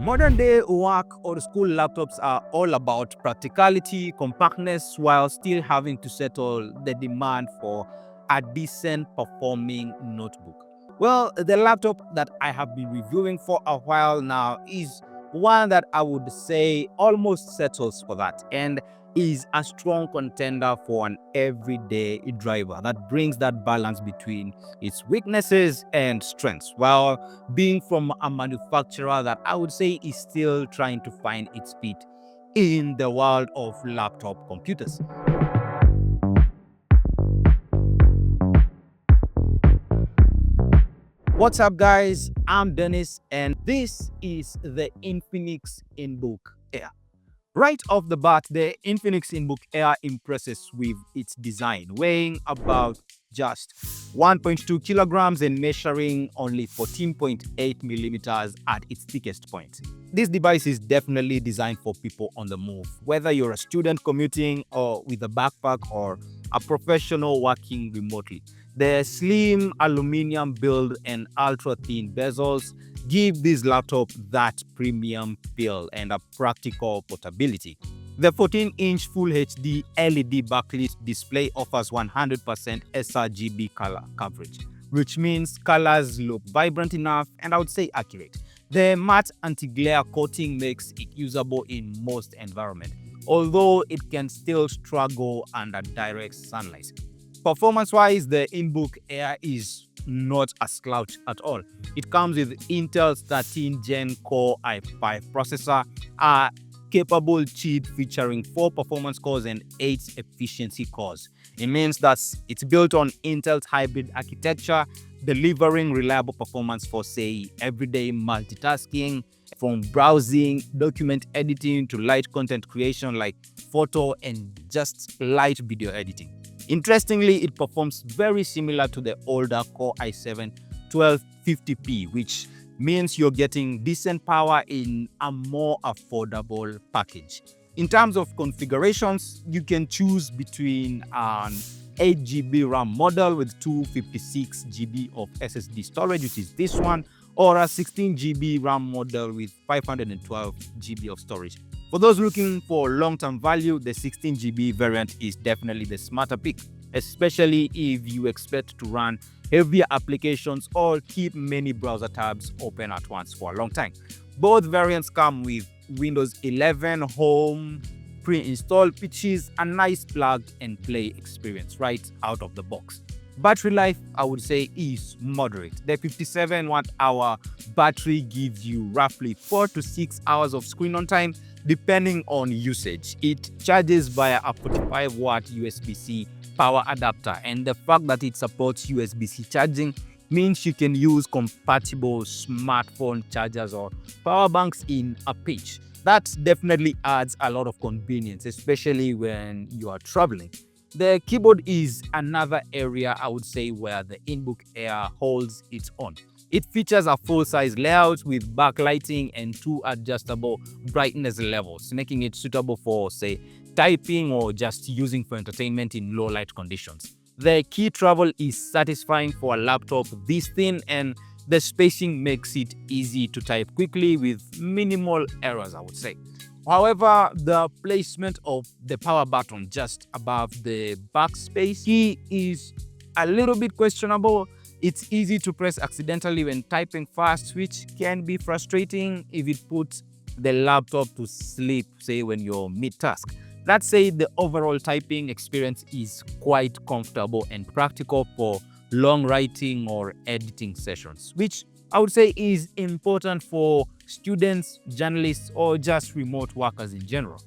Modern day work or school laptops are all about practicality, compactness, while still having to settle the demand for a decent performing notebook. Well, the laptop that I have been reviewing for a while now is one that I would say almost settles for that and is a strong contender for an everyday driver that brings that balance between its weaknesses and strengths, while being from a manufacturer that I would say is still trying to find its feet in the world of laptop computers. What's up, guys? I'm Dennis, and this is the Infinix Inbook Air. Right off the bat, the Infinix Inbook Air impresses with its design, weighing about just 1.2 kilograms and measuring only 14.8 millimeters at its thickest point. This device is definitely designed for people on the move, whether you're a student commuting or with a backpack or a professional working remotely. The slim aluminum build and ultra-thin bezels give this laptop that premium feel and a practical portability. The 14-inch Full HD LED backlit display offers 100% sRGB color coverage, which means colors look vibrant enough and I would say accurate. The matte anti-glare coating makes it usable in most environments, although it can still struggle under direct sunlight. Performance-wise, the Inbook Air is not a slouch at all. It comes with Intel's 13 Gen Core i5 processor, a capable chip featuring 4 performance cores and 8 efficiency cores. It means that it's built on Intel's hybrid architecture, delivering reliable performance for, say, everyday multitasking, from browsing, document editing to light content creation like photo and just light video editing. Interestingly, it performs very similar to the older Core i7 1250p, which means you're getting decent power in a more affordable package. In terms of configurations, you can choose between an 8GB RAM model with 256GB of SSD storage, which is this one, or a 16GB RAM model with 512GB of storage. For those looking for long-term value, the 16GB variant is definitely the smarter pick, especially if you expect to run heavier applications or keep many browser tabs open at once for a long time. Both variants come with Windows 11 Home pre-installed, which is a nice plug-and-play experience right out of the box. Battery life, I would say, is moderate. The 57 watt-hour battery gives you roughly 4 to 6 hours of screen on time, depending on usage. It charges via a 45-watt USB-C power adapter, and the fact that it supports USB-C charging means you can use compatible smartphone chargers or power banks in a pinch. That definitely adds a lot of convenience, especially when you are traveling. The keyboard is another area I would say where the Inbook Air holds its own. It features a full-size layout with backlighting and 2 adjustable brightness levels, making it suitable for, say, typing or just using for entertainment in low-light conditions. The key travel is satisfying for a laptop this thin, and the spacing makes it easy to type quickly with minimal errors, I would say. However, the placement of the power button just above the backspace key is a little bit questionable. It's easy to press accidentally when typing fast, which can be frustrating if it puts the laptop to sleep, say when you're mid-task. That said, the overall typing experience is quite comfortable and practical for long writing or editing sessions, which I would say is important for students, journalists, or just remote workers in general.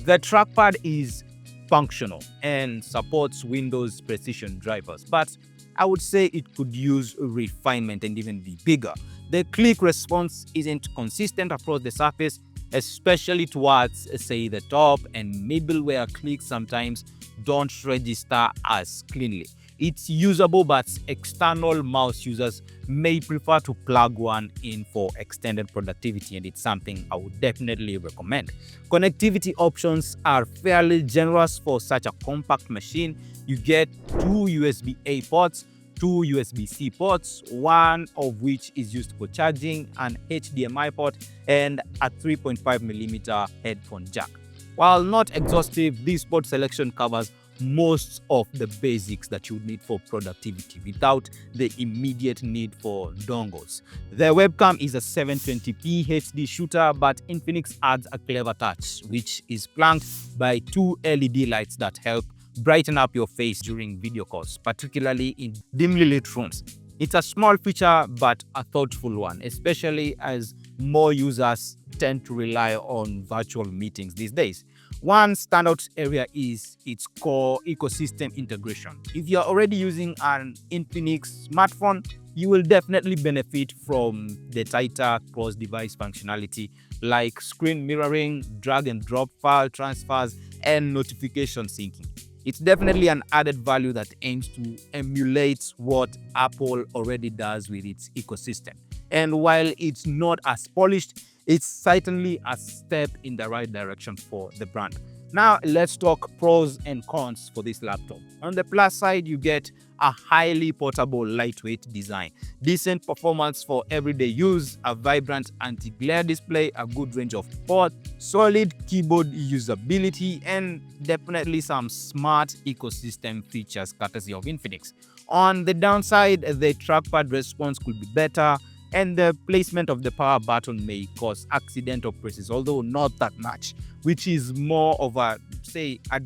The trackpad is functional and supports Windows precision drivers, but I would say it could use refinement and even be bigger. The click response isn't consistent across the surface, especially towards, say, the top and middle, where clicks sometimes don't register as cleanly. It's usable, but external mouse users may prefer to plug one in for extended productivity, and it's something I would definitely recommend. Connectivity options are fairly generous for such a compact machine. You get 2 USB-A ports, two USB-C ports, one of which is used for charging, an HDMI port, and a 3.5mm headphone jack. While not exhaustive, this port selection covers most of the basics that you need for productivity without the immediate need for dongles. The webcam is a 720p HD shooter, but Infinix adds a clever touch, which is flanked by two LED lights that help brighten up your face during video calls, particularly in dimly lit rooms. It's a small feature, but a thoughtful one, especially as more users tend to rely on virtual meetings these days. One standout area is its core ecosystem integration. If you're already using an Infinix smartphone, you will definitely benefit from the tighter cross-device functionality like screen mirroring, drag and drop file transfers, and notification syncing. It's definitely an added value that aims to emulate what Apple already does with its ecosystem. And while it's not as polished, it's certainly a step in the right direction for the brand. Now, let's talk pros and cons for this laptop. On the plus side, you get a highly portable, lightweight design, decent performance for everyday use, a vibrant anti-glare display, a good range of ports, solid keyboard usability, and definitely some smart ecosystem features courtesy of Infinix. On the downside, the trackpad response could be better, and the placement of the power button may cause accidental presses, although not that much, which is more of a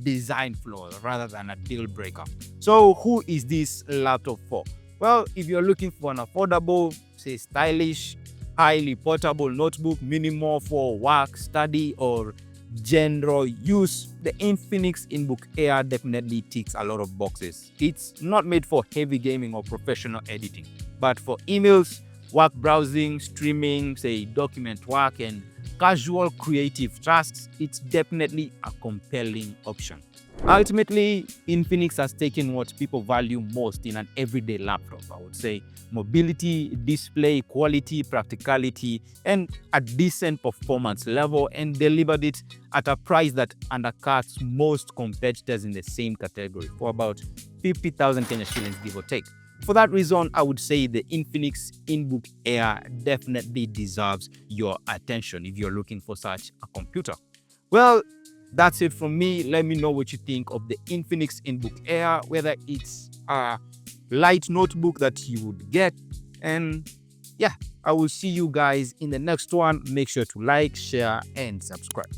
design flaw rather than a deal breaker. So who is this laptop for? Well, if you're looking for an affordable, stylish, highly portable notebook, minimal for work, study, or general use, the Infinix Inbook Air definitely ticks a lot of boxes. It's not made for heavy gaming or professional editing, but for emails, work browsing, streaming, document work, and casual creative tasks, it's definitely a compelling option. Ultimately, Infinix has taken what people value most in an everyday laptop. I would say mobility, display quality, practicality, and a decent performance level, and delivered it at a price that undercuts most competitors in the same category for about 50,000 Kenya shillings, give or take. For that reason, I would say the Infinix Inbook Air definitely deserves your attention if you're looking for such a computer. Well, that's it from me. Let me know what you think of the Infinix Inbook Air, whether it's a light notebook that you would get. And yeah, I will see you guys in the next one. Make sure to like, share, and subscribe.